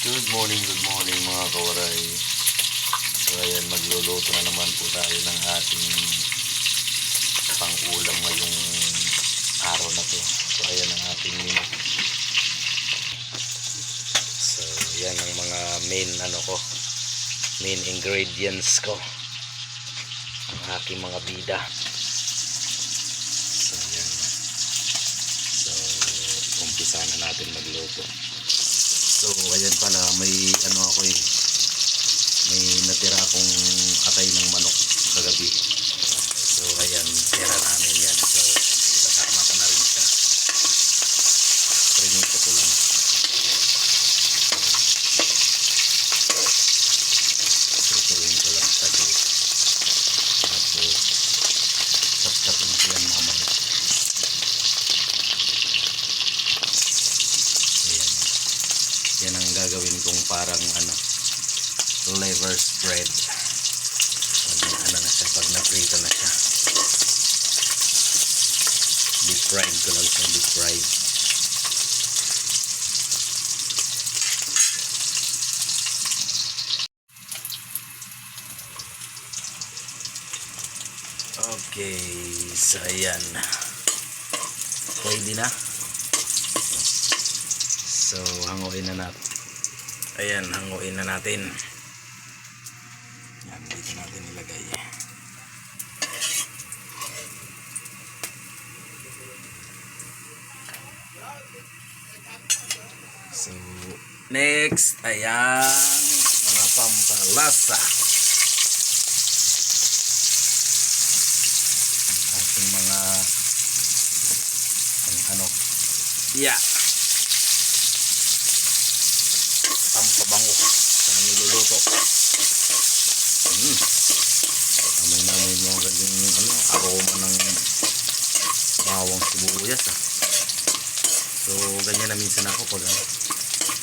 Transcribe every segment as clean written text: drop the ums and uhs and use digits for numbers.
Good morning mga kawaray. So ayan, magluluto na naman po tayo ng ating pang-ulam ngayong araw na to. So ayan ang ating menu. So yan ang mga main ingredients ko. Ang aking mga bida. So ayan. So umpisa na natin magluto. So ayan pala, may natira akong atay ng manok kagabi. So ayan, tira namin yan. So kasama ko na rin siya. Prinito ko lang. Sutuin ko lang sa gate. Tapos taptapin ko yan mamaya. Ayan. Yan ang gagawin kong parang liver spread. Pag na siya, pag naprito na siya. Deep fried ko lang siya, deep fried. Okay, so ayan. Pwede na. So hanguin na natin. Ayan, hanguin na natin. Yan, dito natin ilagay. So next, ayan, mga pampalasa. Ang ating mga yeah, pampabango sa niluluto. Amoy na amoy mo agad yung aroma ng bawang sibuyas. So ganyan na minsan ako pag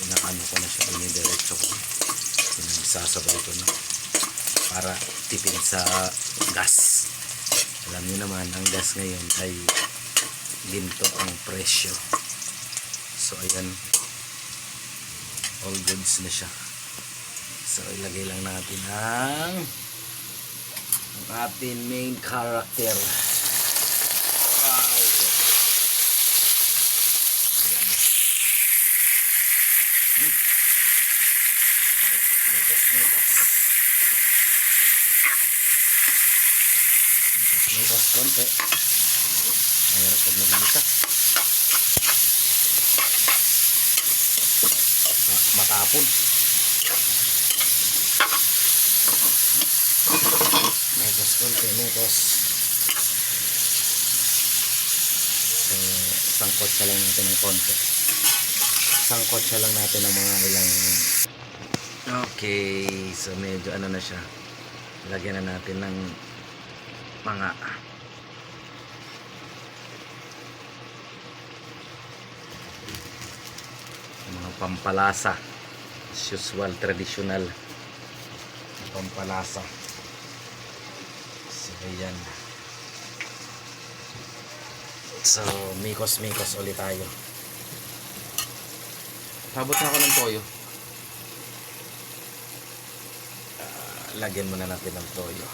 inaano ko na siya, inidiretso ko, sinasabay ko na para tipid sa gas. Alam niyo naman, ang gas ngayon ay ginto ang presyo. So ayan, all goods na siya. So ilagay lang natin ang ating main character. Wow. Ayan. Mitos konti. Mayroon pag nagigisa. Matapon. Mitos konti, mitos. So sangkot siya lang natin ng konti. Sangkot siya lang natin ng mga ilang. Okay, so medyo na siya. Lagyan na natin ng mga pampalasa, usual, traditional pampalasa. So ayan. So mikos ulit tayo. Habot na ako ng toyo. Lagyan muna natin ng toyo.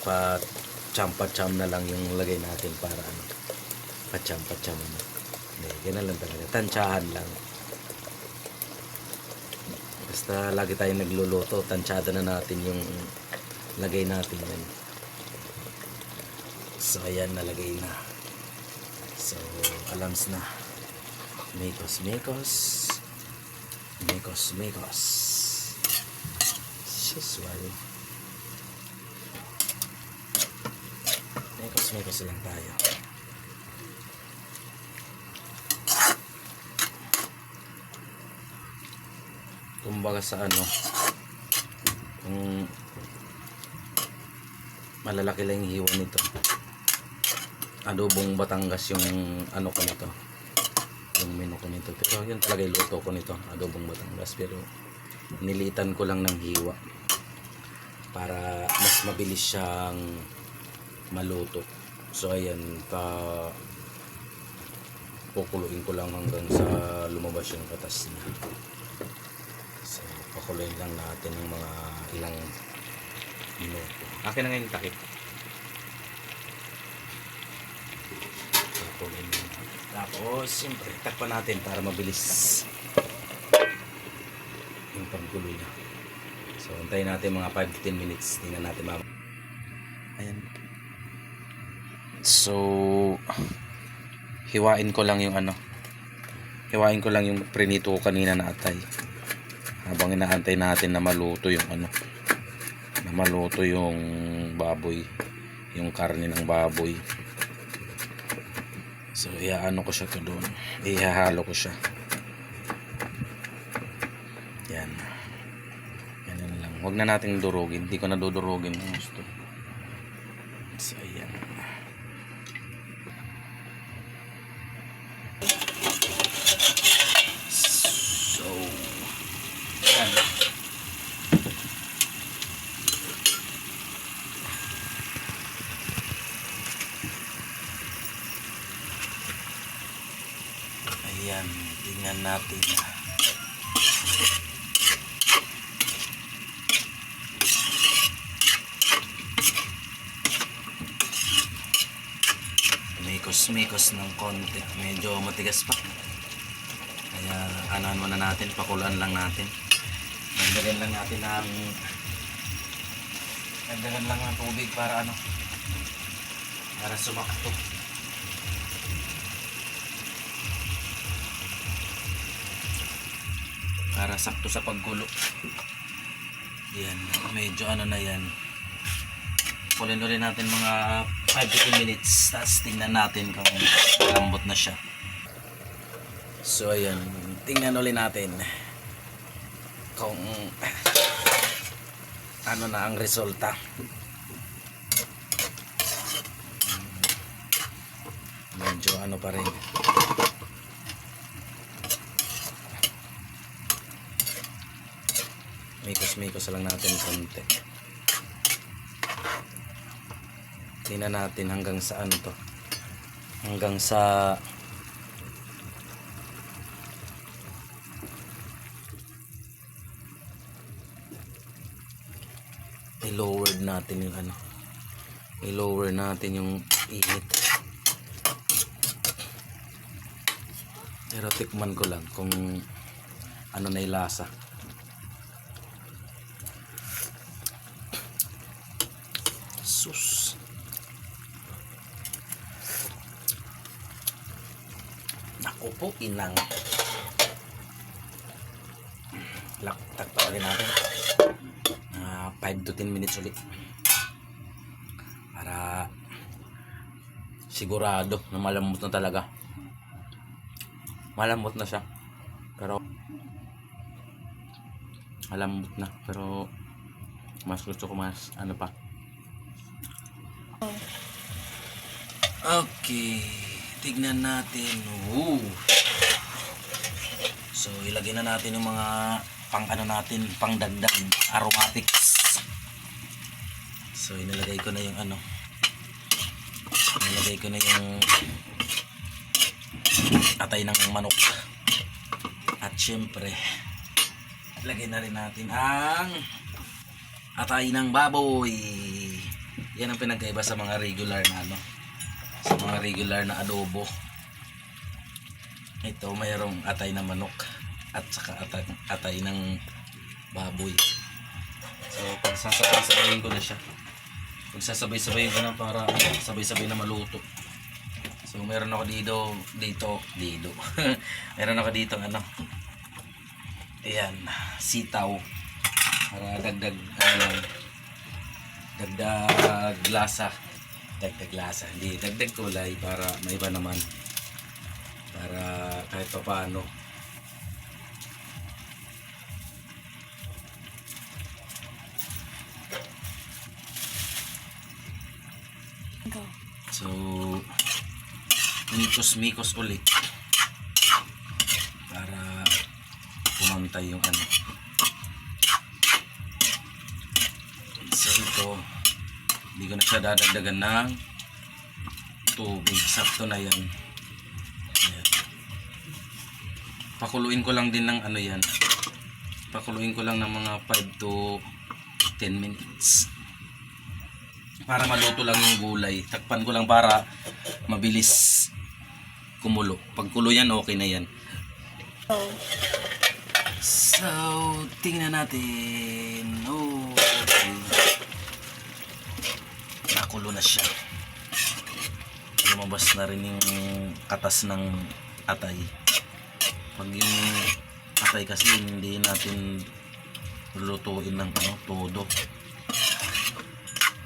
Pa-cham na lang yung lagay natin para pa-cham na. Hindi, ganun lang talaga. Tansyahan lang. Basta lagi tayong nagluluto, tansyada na natin yung lagay natin yan. So ayan, nalagay na. So alams na. Mikos. Usual. Mikos lang tayo. Kumbaga sa kung malalaki lang yung hiwa nito, adobong Batangas yung ko nito, yung menu ko nito. Pero yun talaga yung luto ko nito, adobong Batangas. Pero nilitan ko lang ng hiwa para mas mabilis siyang maluto. So ayan, Kukuluin ko lang hanggang sa lumabas yung katas niya. So pakuluin lang natin ng mga ilang minuto. Akin na nga yung takip. Pakuluin lang. Tapos siyempre takpan natin para mabilis yung pagkulo niya. So antayin natin mga 5 to 10 minutes. Tingnan natin mama. Ayan. So hiwain ko lang yung hiwain ko lang yung prinito ko kanina na atay habang inaantay natin na maluto yung na maluto yung baboy, yung karne ng baboy. So iaano ko siya to doon, ihahalo ko siya. Yan, ganun lang, huwag na nating durugin, hindi ko na dudurugin ng gusto. So ayan. Ayan, tingnan natin. Mikos-mikos ng konti. Medyo matigas pa. Kaya anuhan muna natin, pakulan lang natin. Dagdagan lang natin ng tubig para para sumakto. Para sakto sa pagkulo. Yan, medyo na yan. Kulin ulit natin mga 5 to 10 minutes. Tapos tingnan natin kung lambot na siya. So ayan, tingnan ulit natin kung ano na ang resulta. Medyo pa rin. Mikos-mikos lang natin konti. Tingnan natin hanggang sa to. Hanggang sa i-lower natin yung i-lower natin yung init. Pero tikman ko lang kung na yung lasa. Sus. Naku po, inang. Takpan natin. 5 to 10 minutes ulit. Para sigurado na malambot na talaga. Malambot na siya. Pero malambot na. Pero mas gusto ko mas pa. Okay, tignan natin. So ilagay na natin yung mga natin, pang dagdag aromatics. So inilagay ko na yung inilagay ko na yung atay ng manok. At syempre ilagay na rin natin ang atay ng baboy. Yan ang pinagkaiba sa mga regular na sa mga regular na adobo. Ito mayroong atay ng manok at saka atay ng baboy. So pagsasabay-sabayin ko na siya. Pagsasabay-sabayin ko na para sabay-sabay na maluto. So meron ako dito meron ako dito ayan, sitaw para dagdag lasa. Dagdag lasa, hindi dagdag kulay para may iba naman, para kahit pa paano. So mikos ulit para pumantay yung So ito, hindi ko na siya dadagdagan ng tubig. Sakto na yan. Ayan. Pakuluin ko lang din ng ano yan. Pakuluin ko lang ng mga 5 to 10 minutes. Para maluto lang yung gulay. Takpan ko lang para mabilis kumulo. Pag kulo yan, okay na yan. So, tingnan natin. Okay. Nakulo na siya. Lumabas na rin yung katas ng atay. Pag yung atay kasi hindi natin lulutuin ng todo.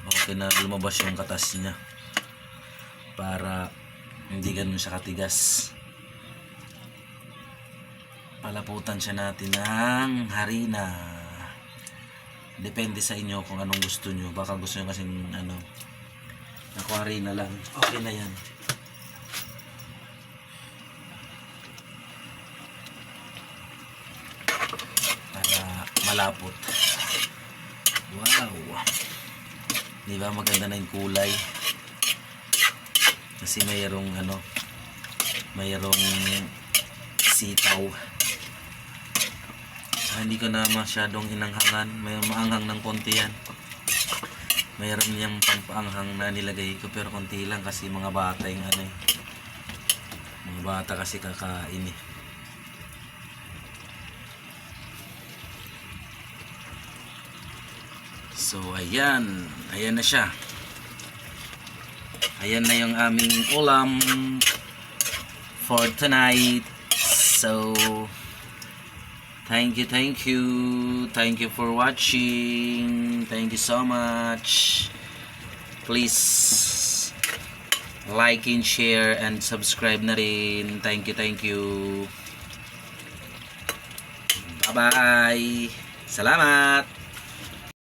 Okay na lumabas yung katas niya. Para hindi ganun siya katigas. Palaputan siya natin ng harina. Depende sa inyo kung anong gusto nyo. Baka gusto nyo kasing ako harina lang. Okay na yan. Para malapot. Wow. Diba maganda na yung kulay? Kasi mayroong mayroong sitaw. Hindi ko na masyadong inanghangan. May maanghang ng konti yan. Mayroon niyang pampaanghang na nilagay ko pero konti lang kasi mga bata yung mga bata kasi kakain eh. So ayan na siya. Ayan na yung aming ulam for tonight. So thank you for watching. Thank you so much. Please like and share and subscribe na rin. Thank you. Bye bye. Salamat.